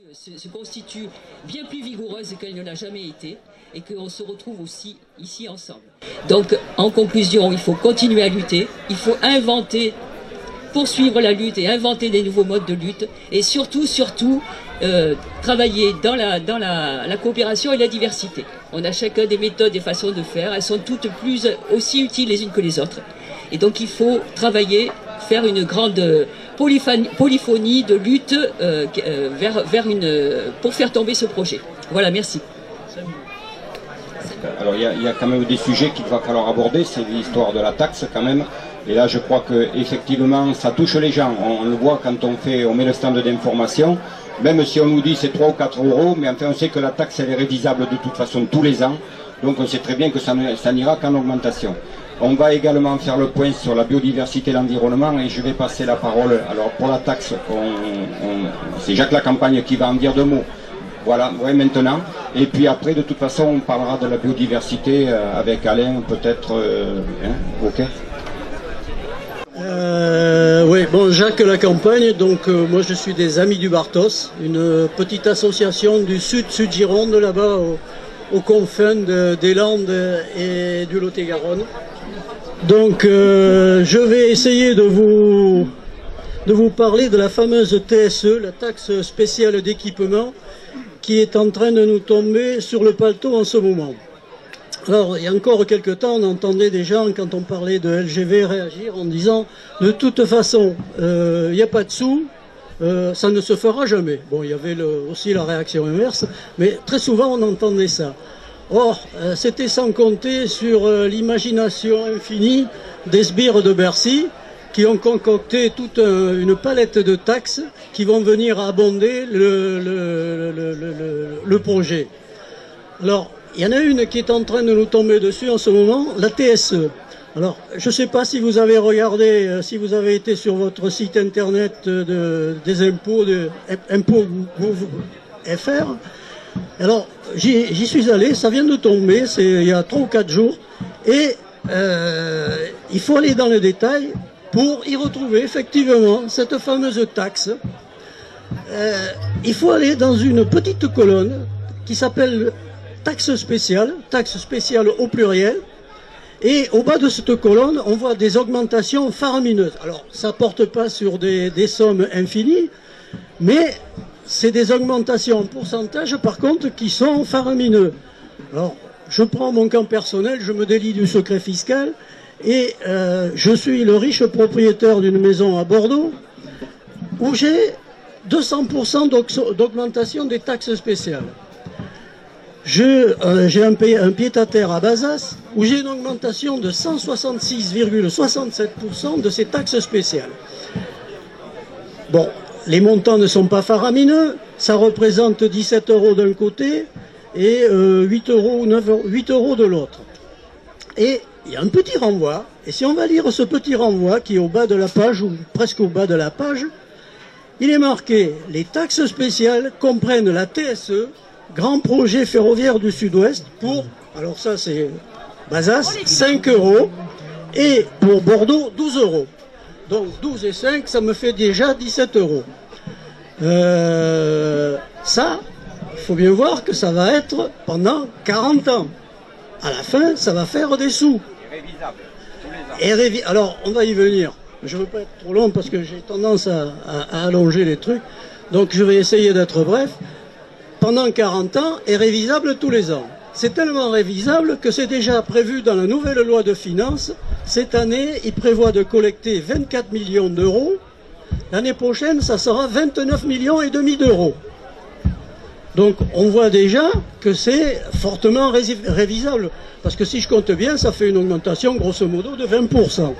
Se constitue bien plus vigoureuse qu'elle ne l'a jamais été et qu'on se retrouve aussi ici ensemble. Donc en conclusion, il faut continuer à lutter, il faut inventer, poursuivre la lutte et inventer des nouveaux modes de lutte et surtout travailler dans la coopération et la diversité. On a chacun des méthodes et façons de faire, elles sont toutes aussi utiles les unes que les autres. Et donc il faut travailler, faire une grande polyphonie de lutte pour faire tomber ce projet. Voilà, merci. Alors il y a quand même des sujets qu'il va falloir aborder, c'est l'histoire de la taxe quand même. Et là je crois que effectivement ça touche les gens. On le voit quand on met le stand d'information. Même si on nous dit c'est 3 ou 4 euros, mais enfin on sait que la taxe elle est révisable de toute façon tous les ans. Donc on sait très bien que ça n'ira qu'en augmentation. On va également faire le point sur la biodiversité et l'environnement et je vais passer la parole. Alors pour la taxe, c'est Jacques Lacampagne qui va en dire 2 mots. Voilà, ouais, maintenant. Et puis après, de toute façon, on parlera de la biodiversité avec Alain, peut-être. Ok. Oui, bon, Jacques Lacampagne, donc moi je suis des Amis du Bartos, une petite association du sud Gironde, là-bas, aux confins des Landes et du Lot-et-Garonne. Donc je vais essayer de vous parler de la fameuse TSE, la taxe spéciale d'équipement, qui est en train de nous tomber sur le paletot en ce moment. Alors, il y a encore quelques temps, on entendait des gens, quand on parlait de LGV, réagir en disant « de toute façon, il n'y a pas de sous, ça ne se fera jamais ». Bon, il y avait aussi la réaction inverse, mais très souvent on entendait ça. Or, c'était sans compter sur l'imagination infinie des sbires de Bercy, qui ont concocté toute une palette de taxes qui vont venir abonder le projet. Alors, il y en a une qui est en train de nous tomber dessus en ce moment, la TSE. Alors, je ne sais pas si vous avez regardé, si vous avez été sur votre site internet des impôts, impôts.fr. Alors, j'y suis allé, ça vient de tomber, c'est il y a 3 ou 4 jours, et il faut aller dans les détails pour y retrouver effectivement cette fameuse taxe. Il faut aller dans une petite colonne qui s'appelle taxe spéciale au pluriel, et au bas de cette colonne, on voit des augmentations faramineuses. Alors, ça ne porte pas sur des sommes infinies, mais c'est des augmentations en pourcentage, par contre, qui sont faramineux. Alors, je prends mon camp personnel, je me délie du secret fiscal, et je suis le riche propriétaire d'une maison à Bordeaux, où j'ai 200% d'augmentation des taxes spéciales. J'ai un pied-à-terre à Bazas, où j'ai une augmentation de 166,67% de ces taxes spéciales. Bon, les montants ne sont pas faramineux, ça représente 17 euros d'un côté et 8 euros de l'autre. Et il y a un petit renvoi, et si on va lire ce petit renvoi qui est au bas de la page, ou presque au bas de la page, il est marqué « Les taxes spéciales comprennent la TSE, Grand Projet Ferroviaire du Sud-Ouest, pour, alors ça c'est Bazas, 5 euros, et pour Bordeaux, 12 euros. Donc 12 et 5, ça me fait déjà 17 euros. Ça, il faut bien voir que ça va être pendant 40 ans. À la fin, ça va faire des sous. Alors, on va y venir. Je ne veux pas être trop long parce que j'ai tendance à allonger les trucs. Donc, je vais essayer d'être bref. Pendant 40 ans, est révisable tous les ans. C'est tellement révisable que c'est déjà prévu dans la nouvelle loi de finances. Cette année, il prévoit de collecter 24 millions d'euros. L'année prochaine, ça sera 29 millions et demi d'euros. Donc on voit déjà que c'est fortement révisable. Parce que si je compte bien, ça fait une augmentation grosso modo de 20%.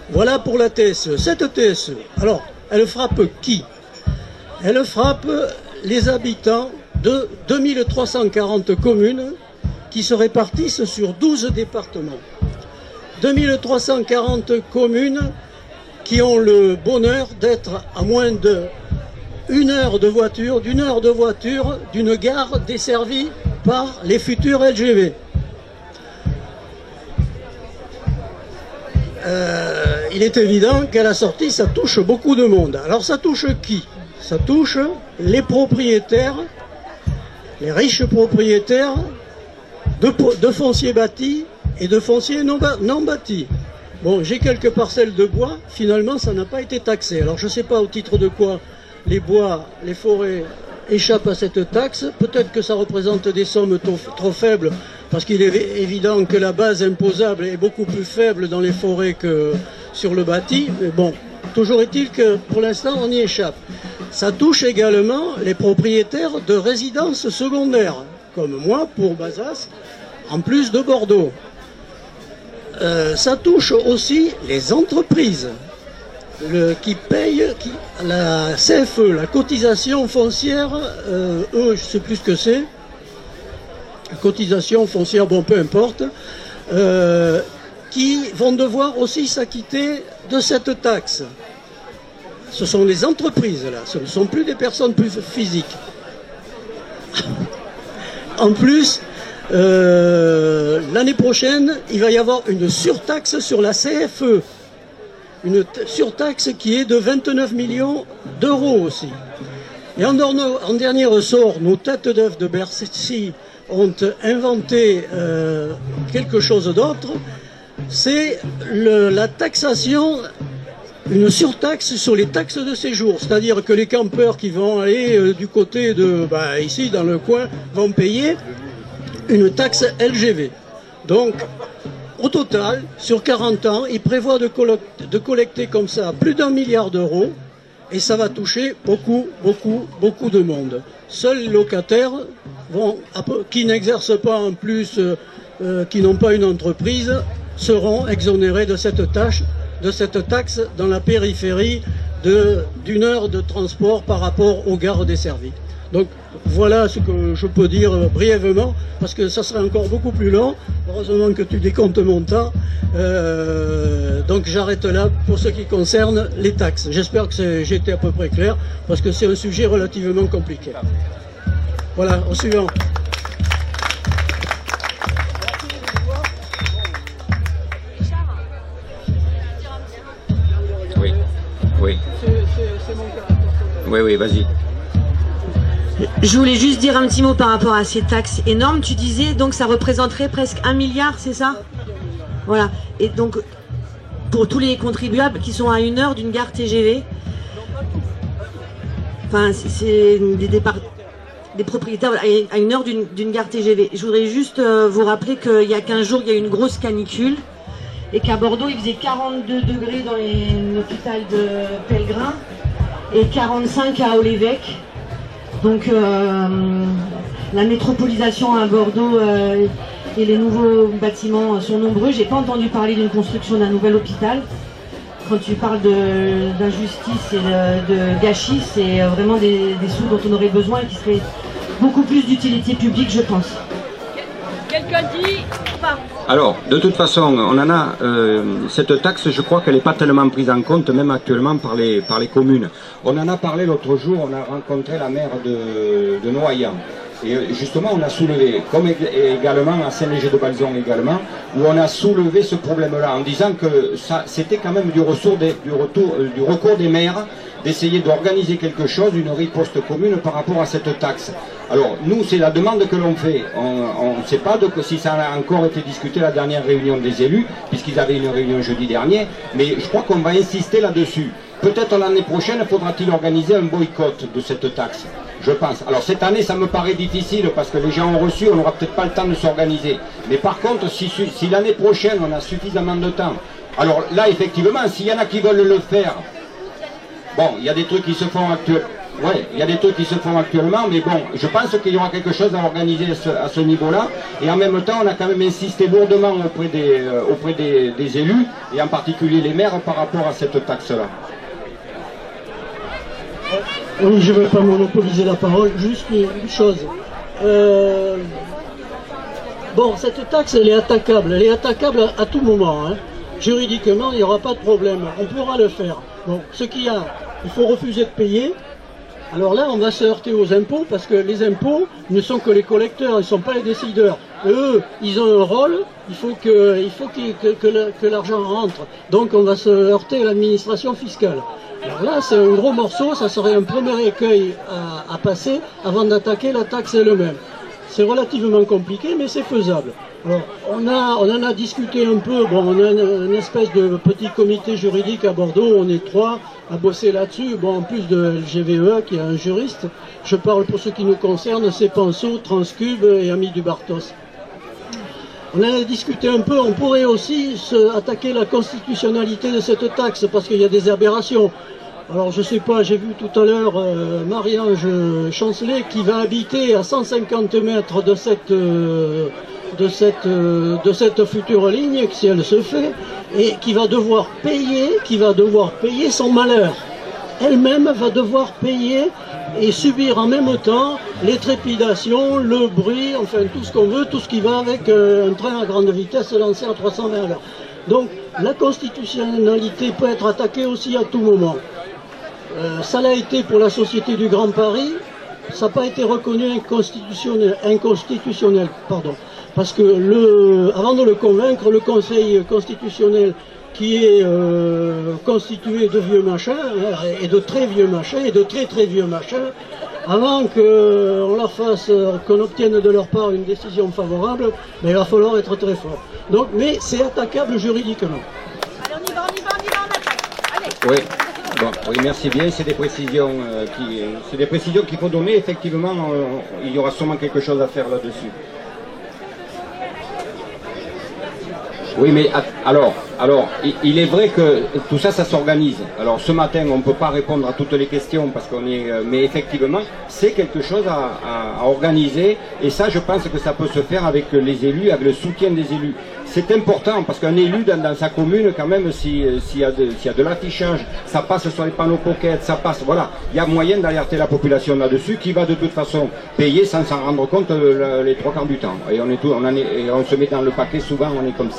Voilà pour la TSE. Cette TSE, alors, elle frappe qui? Elle frappe les habitants de 2340 communes qui se répartissent sur 12 départements. 2340 communes qui ont le bonheur d'être à moins d'une heure de voiture d'une gare desservie par les futurs LGV. Il est évident qu'à la sortie, ça touche beaucoup de monde. Alors ça touche qui? Ça touche les propriétaires, les riches propriétaires de fonciers bâtis et de fonciers non bâtis. Bon, j'ai quelques parcelles de bois, finalement ça n'a pas été taxé. Alors je ne sais pas au titre de quoi les bois, les forêts échappent à cette taxe. Peut-être que ça représente des sommes trop faibles, parce qu'il est évident que la base imposable est beaucoup plus faible dans les forêts que sur le bâti. Mais bon, toujours est-il que pour l'instant on y échappe. Ça touche également les propriétaires de résidences secondaires, comme moi pour Bazas, en plus de Bordeaux. Ça touche aussi les entreprises qui payent la CFE, la cotisation foncière, je ne sais plus ce que c'est, cotisation foncière, bon peu importe, qui vont devoir aussi s'acquitter de cette taxe. Ce sont les entreprises là, ce ne sont plus des personnes plus physiques. En plus, l'année prochaine, il va y avoir une surtaxe sur la CFE. Une surtaxe qui est de 29 millions d'euros aussi. Et en dernier ressort, nos têtes d'œufs de Bercy ont inventé quelque chose d'autre. C'est la taxation, une surtaxe sur les taxes de séjour. C'est-à-dire que les campeurs qui vont aller du côté de, ici dans le coin, vont payer une taxe LGV. Donc, au total, sur 40 ans, ils prévoient de collecter comme ça plus d'1 milliard d'euros, et ça va toucher beaucoup de monde. Seuls les locataires qui n'exercent pas en plus, qui n'ont pas une entreprise, seront exonérés de cette taxe dans la périphérie d'une heure de transport par rapport aux gares desservies. Donc voilà ce que je peux dire brièvement, parce que ça serait encore beaucoup plus long. Heureusement que tu décomptes mon temps. Donc j'arrête là pour ce qui concerne les taxes. J'espère que j'ai été à peu près clair, parce que c'est un sujet relativement compliqué. Voilà, au suivant. Oui. Oui, vas-y. Je voulais juste dire un petit mot par rapport à ces taxes énormes. Tu disais donc ça représenterait presque 1 milliard, c'est ça? Voilà. Et donc pour tous les contribuables qui sont à 1 heure d'une gare TGV, enfin c'est des propriétaires à 1 heure d'une gare TGV. Je voudrais juste vous rappeler qu'il y a 15 jours il y a eu une grosse canicule et qu'à Bordeaux il faisait 42 degrés dans l'hôpital de Pellegrin et 45 à Haut-l'Évêque. Donc la métropolisation à Bordeaux et les nouveaux bâtiments sont nombreux. J'ai pas entendu parler d'une construction d'un nouvel hôpital. Quand tu parles d'injustice et de gâchis, c'est vraiment des sous dont on aurait besoin et qui seraient beaucoup plus d'utilité publique, je pense. Quelqu'un dit pas. Alors, de toute façon, on en a cette taxe, je crois qu'elle n'est pas tellement prise en compte, même actuellement par les communes. On en a parlé l'autre jour, on a rencontré la maire de Noaillan. Et justement, on a soulevé, comme également à Saint-Léger-de-Balzon également, où on a soulevé ce problème-là, en disant que c'était quand même du recours des maires d'essayer d'organiser quelque chose, une riposte commune par rapport à cette taxe. Alors, nous, c'est la demande que l'on fait. On ne sait pas si ça a encore été discuté à la dernière réunion des élus, puisqu'ils avaient une réunion jeudi dernier, mais je crois qu'on va insister là-dessus. Peut-être l'année prochaine, faudra-t-il organiser un boycott de cette taxe, je pense. Alors cette année, ça me paraît difficile, parce que les gens ont reçu, on n'aura peut-être pas le temps de s'organiser. Mais par contre, si l'année prochaine, on a suffisamment de temps, alors là, effectivement, s'il y en a qui veulent le faire, bon, il y a des trucs qui se font actuellement. Ouais, il y a des trucs qui se font actuellement, mais bon, je pense qu'il y aura quelque chose à organiser à ce niveau-là. Et en même temps, on a quand même insisté lourdement auprès des élus, et en particulier les maires, par rapport à cette taxe-là. Oui, je ne vais pas monopoliser la parole, juste une chose. Bon, cette taxe, elle est attaquable à tout moment. Hein. Juridiquement, il n'y aura pas de problème, on pourra le faire. Bon, ce qu'il y a, il faut refuser de payer. Alors là, on va se heurter aux impôts, parce que les impôts ne sont que les collecteurs, ils ne sont pas les décideurs. Eux, ils ont un rôle, il faut que l'argent rentre. Donc on va se heurter à l'administration fiscale. Alors là, c'est un gros morceau, ça serait un premier écueil à passer avant d'attaquer la taxe elle-même. C'est relativement compliqué, mais c'est faisable. Alors, on en a discuté un peu. Bon, on a une espèce de petit comité juridique à Bordeaux. On est 3 à bosser là-dessus. Bon, en plus de LGVE, qui est un juriste, je parle pour ce qui nous concerne, c'est Penso, Transcube et Amis du Bartos. On en a discuté un peu. On pourrait aussi attaquer la constitutionnalité de cette taxe, parce qu'il y a des aberrations. Alors je sais pas, j'ai vu tout à l'heure Marie-Ange Chancelet qui va habiter à 150 mètres de cette future ligne, si elle se fait, et qui va devoir payer son malheur. Elle-même va devoir payer et subir en même temps les trépidations, le bruit, enfin tout ce qu'on veut, tout ce qui va avec un train à grande vitesse lancé à 320 à l'heure. Donc la constitutionnalité peut être attaquée aussi à tout moment. Ça l'a été pour la Société du Grand Paris, ça n'a pas été reconnu inconstitutionnel, parce que avant de le convaincre, le Conseil constitutionnel, qui est constitué de vieux machins, et de très vieux machins, et de très très vieux machins, avant qu'on leur fasse, qu'on obtienne de leur part une décision favorable, mais il va falloir être très fort. Donc, mais c'est attaquable juridiquement. Allez, on attaque. Allez. Oui. Bon, oui, merci bien. C'est des précisions qu'il faut donner. Effectivement, il y aura sûrement quelque chose à faire là-dessus. Oui, mais alors, il est vrai que tout ça, ça s'organise. Alors, ce matin, on ne peut pas répondre à toutes les questions parce qu'on est, mais effectivement, c'est quelque chose à organiser. Et ça, je pense que ça peut se faire avec les élus, avec le soutien des élus. C'est important parce qu'un élu dans sa commune, quand même, s'il y a de l'affichage, ça passe sur les panneaux pocket, ça passe, voilà. Il y a moyen d'alerter la population là-dessus qui va de toute façon payer sans s'en rendre compte les 3 quarts du temps. Et on se met dans le paquet, souvent on est comme ça.